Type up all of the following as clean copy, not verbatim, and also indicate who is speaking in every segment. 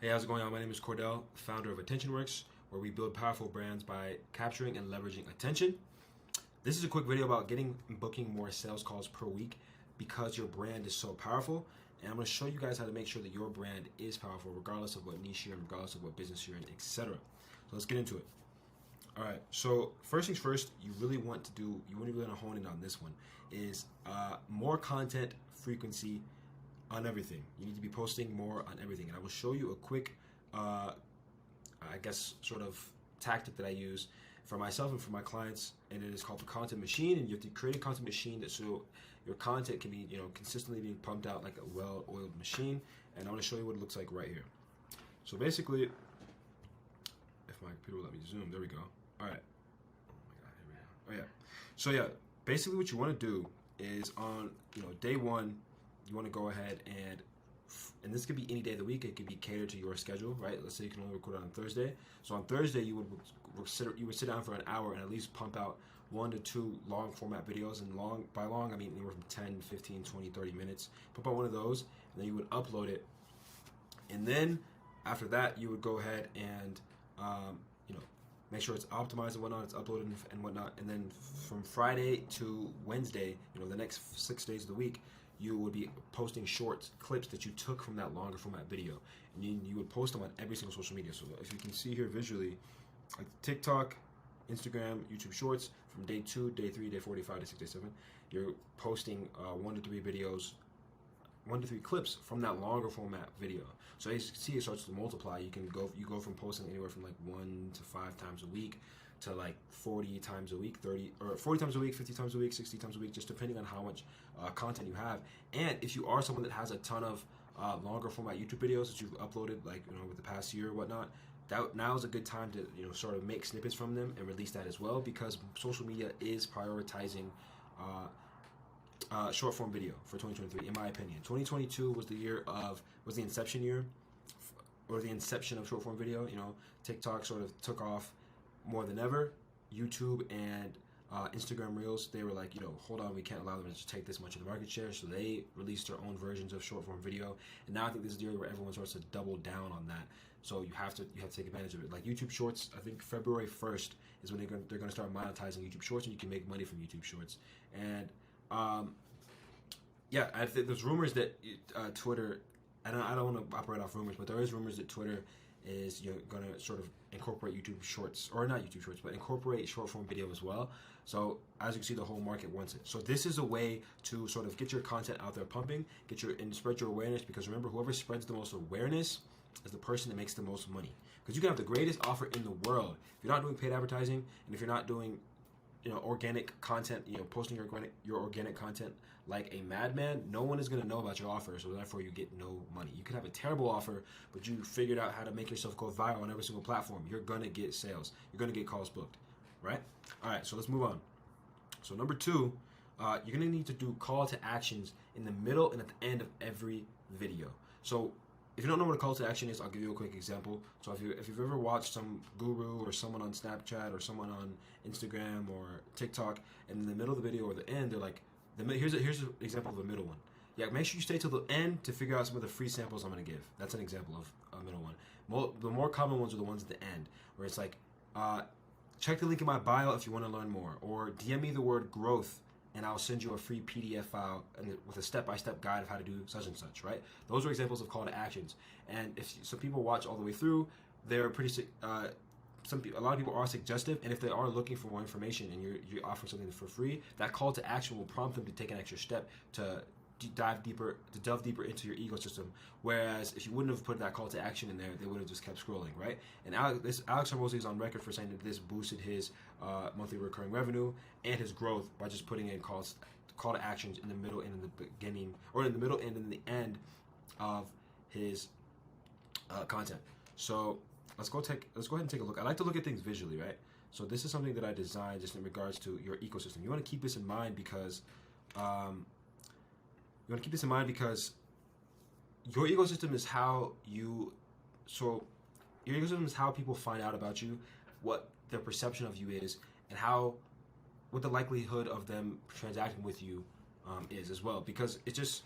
Speaker 1: Hey, how's it going on? My name is Cordell, founder of AttentionWorks, where we build powerful brands by capturing and leveraging attention. This is a quick video about getting and booking more sales calls per week because your brand is so powerful. And I'm going to show you guys how to make sure that your brand is powerful regardless of what niche you're in, regardless of what business you're in, etc. So let's get into it. All right, so first things first, you really want to hone in on this one, is more content frequency on everything. You need to be posting more on everything. And I will show you a quick, sort of tactic that I use for myself and for my clients, and it is called the content machine. And you have to create a content machine that so your content can be, consistently being pumped out like a well-oiled machine. And I'm going to show you what it looks like right here. So basically, if my computer will let me zoom, there we go. All right. Oh my God, here we go. Oh yeah. So yeah, basically what you want to do is on, day one, you want to go ahead and this could be any day of the week. It could be catered to your schedule, right? Let's say you can only record on Thursday. So on Thursday, you would sit down for an hour and at least pump out 1 to 2 long format videos. And by long, I mean anywhere from 10, 15, 20, 30 minutes. Pump out one of those, and then you would upload it. And then after that, you would go ahead and, make sure it's optimized and whatnot, it's uploaded and whatnot. And then from Friday to Wednesday, the next 6 days of the week, you would be posting short clips that you took from that longer format video, and you would post them on every single social media. So if you can see here visually, like TikTok, Instagram, YouTube Shorts, from day 2, day 3, day 45, day 6, day 7, you're posting 1 to 3 videos, 1 to 3 clips from that longer format video. So as you can see, it starts to multiply. You go from posting anywhere from like 1 to 5 times a week to like 40 times a week, 40 times a week, 50 times a week, 60 times a week, just depending on how much content you have. And if you are someone that has a ton of longer format YouTube videos that you've uploaded, like with the past year or whatnot, now is a good time to sort of make snippets from them and release that as well, because social media is prioritizing short form video for 2023, in my opinion. 2022 was the inception year, or the inception of short form video. TikTok sort of took off more than ever. YouTube and Instagram Reels, they were like, hold on, we can't allow them to just take this much of the market share, so they released their own versions of short form video. And now I think this is the year where everyone starts to double down on that. So you have to take advantage of it. Like YouTube Shorts, I think February 1st is when they're going to start monetizing YouTube Shorts, and you can make money from YouTube Shorts. And I think there's rumors that Twitter, I don't want to operate off rumors, but there is rumors that Twitter is going to sort of incorporate YouTube Shorts, or not YouTube Shorts, but incorporate short form video as well. So as you can see, the whole market wants it. So this is a way to sort of get your content out there pumping, and spread your awareness, because remember, whoever spreads the most awareness is the person that makes the most money. Because you can have the greatest offer in the world. If you're not doing paid advertising, and if you're not doing organic content, posting your organic content like a madman, no one is going to know about your offer, so therefore you get no money. You could have a terrible offer, but you figured out how to make yourself go viral on every single platform. You're going to get sales. You're going to get calls booked, right? All right, so let's move on. So number 2, you're going to need to do call to actions in the middle and at the end of every video. So if you don't know what a call to action is, I'll give you a quick example. So if you've ever watched some guru or someone on Snapchat or someone on Instagram or TikTok, and in the middle of the video or the end, they're like, here's an example of a middle one. Yeah, make sure you stay till the end to figure out some of the free samples I'm going to give. That's an example of a middle one. The more common ones are the ones at the end, where it's like, check the link in my bio if you want to learn more, or DM me the word growth, and I'll send you a free PDF file with a step-by-step guide of how to do such and such, right? Those are examples of call to actions. And if some people watch all the way through, they're pretty, a lot of people are suggestive, and if they are looking for more information and you're offering something for free, that call to action will prompt them to take an extra step to delve deeper into your ecosystem. Whereas if you wouldn't have put that call to action in there, they would have just kept scrolling, right? And Alex Hormozi is on record for saying that this boosted his monthly recurring revenue and his growth by just putting in call to actions in the middle and in the beginning, or in the middle and in the end of his content. So let's go ahead and take a look. I like to look at things visually, right? So this is something that I designed just in regards to your ecosystem. You want to keep this in mind because your ecosystem is how people find out about you, what their perception of you is, and what the likelihood of them transacting with you is as well. Because it's just,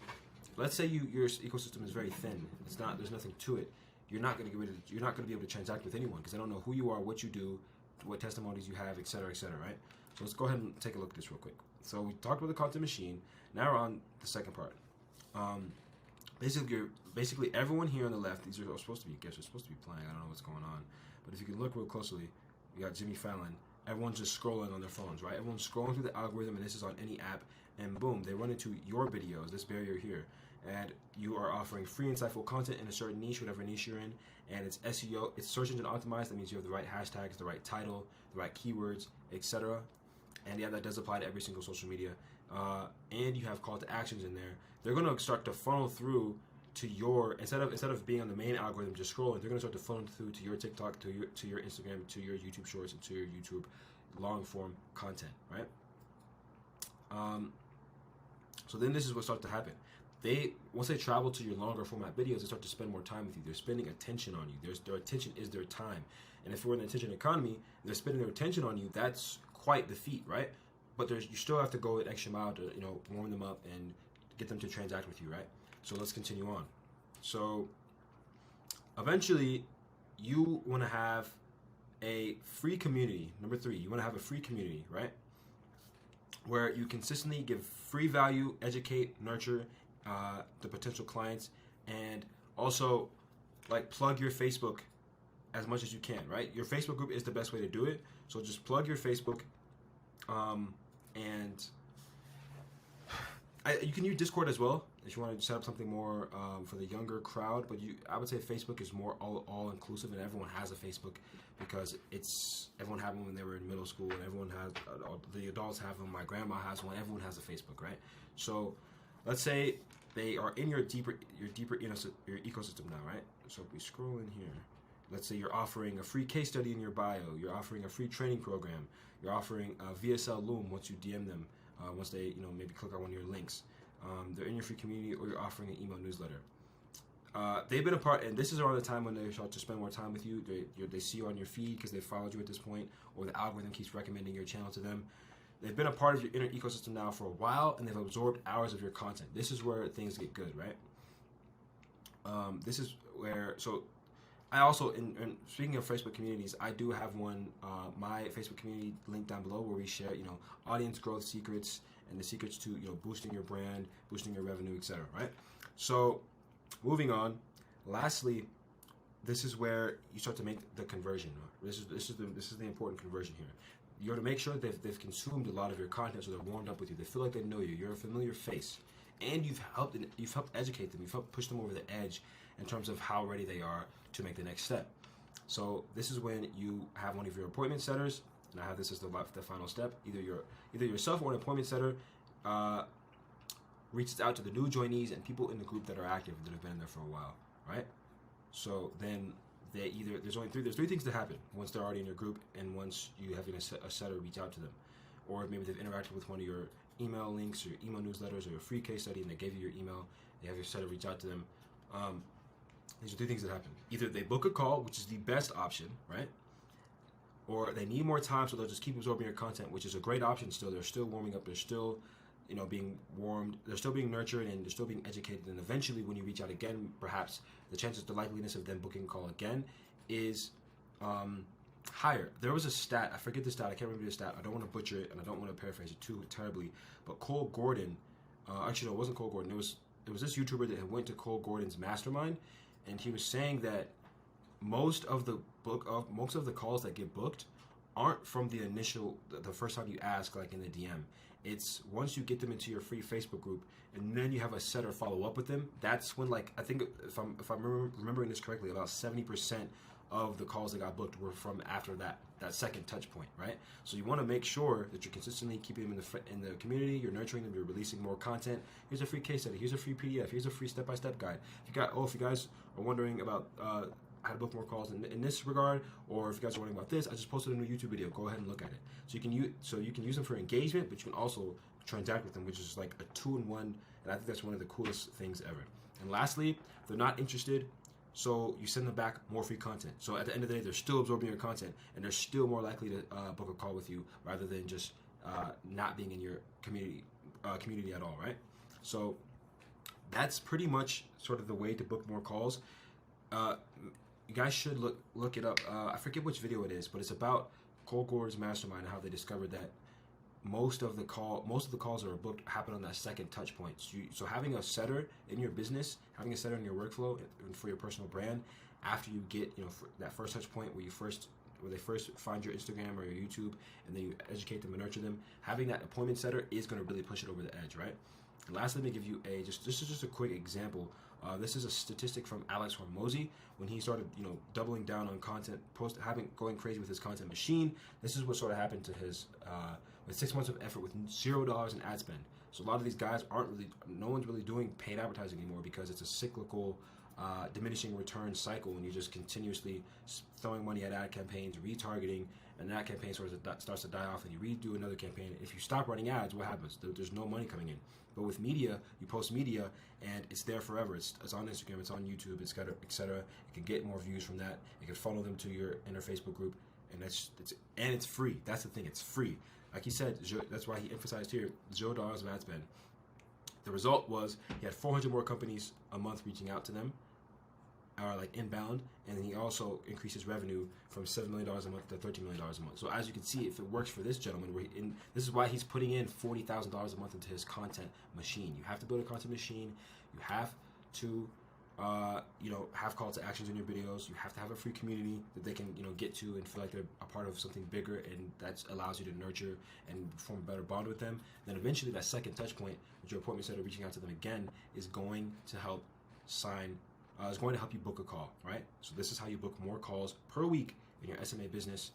Speaker 1: let's say your ecosystem is very thin. There's nothing to it. you're not going to be able to transact with anyone because they don't know who you are, what you do, what testimonies you have, etc., right? So let's go ahead and take a look at this real quick. So we talked about the content machine. Now we're on the second part. Basically everyone here on the left, these are supposed to be gifts. They're supposed to be playing. I don't know what's going on, but if you can look real closely, we got Jimmy Fallon. Everyone's just scrolling on their phones, right? Everyone's scrolling through the algorithm, and this is on any app, and boom, they run into your videos, this barrier here, and you are offering free, insightful content in a certain niche, whatever niche you're in, and it's SEO, it's search engine optimized. That means you have the right hashtags, the right title, the right keywords, etc. And yeah, that does apply to every single social media. And you have call to actions in there. They're going to start to funnel through to your, instead of being on the main algorithm just scrolling, they're going to start to funnel through to your TikTok, to your Instagram, to your YouTube Shorts, and to your YouTube long form content, right? So then this is what starts to happen. Once they travel to your longer format videos, they start to spend more time with you. They're spending attention on you. Their attention is their time. And if we're in the attention economy, they're spending their attention on you. That's quite the feat, right? But you still have to go an extra mile to, warm them up and get them to transact with you, right? So let's continue on. So eventually, you want to have a free community. Number 3, you want to have a free community, right? Where you consistently give free value, educate, nurture the potential clients, and also plug your Facebook as much as you can, right? Your Facebook group is the best way to do it. So just plug your Facebook, and you can use Discord as well if you want to set up something more for the younger crowd. But I would say Facebook is more all inclusive, and everyone has a Facebook because everyone had one when they were in middle school, and everyone has the adults have them. My grandma has one. Everyone has a Facebook, right? So let's say they are in your deeper ecosystem now, right? So if we scroll in here, let's say you're offering a free case study in your bio, you're offering a free training program, you're offering a VSL Loom once you DM them, once they maybe click on one of your links. They're in your free community, or you're offering an email newsletter. They've been a part, and this is around the time when they start to spend more time with you. They see you on your feed because they followed you at this point, or the algorithm keeps recommending your channel to them. They've been a part of your inner ecosystem now for a while, and they've absorbed hours of your content. This is where things get good, right? This is where, so I also, in speaking of Facebook communities, I do have one, my Facebook community link down below, where we share, audience growth secrets and the secrets to, boosting your brand, boosting your revenue, etc. Right? So, moving on. Lastly, this is where you start to make the conversion. This is the important conversion here. You have to make sure that they've consumed a lot of your content, so they're warmed up with you. They feel like they know you. You're a familiar face, and you've helped educate them. You've helped push them over the edge in terms of how ready they are to make the next step. So this is when you have one of your appointment setters, and I have this as the final step. Either yourself or an appointment setter reaches out to the new joinees and people in the group that are active, that have been there for a while, right? So then there's three things that happen once they're already in your group, and once you have a setter reach out to them, or maybe they've interacted with one of your email links or email newsletters or your free case study, and they gave you your email. They have your setter reach out to them. These are 3 things that happen. Either they book a call, which is the best option, right? Or they need more time, so they'll just keep absorbing your content, which is a great option still. They're still warming up. They're still, being warmed. They're still being nurtured, and they're still being educated. And eventually, when you reach out again, perhaps the likeliness of them booking a call again is higher. There was a stat. I forget the stat. I can't remember the stat. I don't want to butcher it, and I don't want to paraphrase it too terribly. But Cole Gordon, actually no, it wasn't Cole Gordon. It was this YouTuber that had went to Cole Gordon's mastermind, and he was saying that most of the calls that get booked aren't from the first time you ask, like in the DM. It's once you get them into your free Facebook group, and then you have a setter follow up with them. That's when, I think if I'm remembering this correctly, about 70% of the calls that got booked were from after that second touch point, right? So you want to make sure that you're consistently keeping them in the community. You're nurturing them. You're releasing more content. Here's a free case study. Here's a free PDF. Here's a free step-by-step guide. If you guys are wondering about how to book more calls in this regard, or if you guys are wondering about this, I just posted a new YouTube video. Go ahead and look at it. So you can use them for engagement, but you can also transact with them, which is like a 2-in-1, and I think that's one of the coolest things ever. And lastly, if they're not interested, so you send them back more free content. So at the end of the day, they're still absorbing your content, and they're still more likely to book a call with you rather than just not being in your community at all, right? So that's pretty much sort of the way to book more calls. Uh, you guys should look it up. I forget which video it is, but it's about Cole Gord's mastermind and how they discovered that most of the calls that are booked happen on that second touch point. So having a setter in your business, having a setter in your workflow and for your personal brand, after you get that first touch point where they first find your Instagram or your YouTube, and then you educate them and nurture them, having that appointment setter is going to really push it over the edge, right? And last, let me give you this is just a quick example. This is a statistic from Alex Hormozy when he started, doubling down on content, going crazy with his content machine. This is what sort of happened to his with 6 months of effort with $0 in ad spend. So a lot of these guys no one's really doing paid advertising anymore because it's a cyclical, diminishing return cycle when you're just continuously throwing money at ad campaigns, retargeting, and that campaign starts to die off, and you redo another campaign. If you stop running ads, what happens? There's no money coming in. But with media, you post media, and it's there forever. It's on Instagram, it's on YouTube, etc. It can get more views from that. It can funnel them to your inner Facebook group, and it's free. That's the thing. It's free. Like he said, that's why he emphasized here $0 of ad spend. The result was he had 400 more companies a month reaching out to them, or like inbound, and then he also increased his revenue from $7 million a month to $13 million a month. So as you can see, if it works for this gentleman, this is why he's putting in $40,000 a month into his content machine. You have to build a content machine. You have to, have call to actions in your videos. You have to have a free community that they can, get to and feel like they're a part of something bigger, and that allows you to nurture and form a better bond with them. Then eventually that second touch point with your appointment setter reaching out to them again is going to help is going to help you book a call, right? So this is how you book more calls per week in your SMA business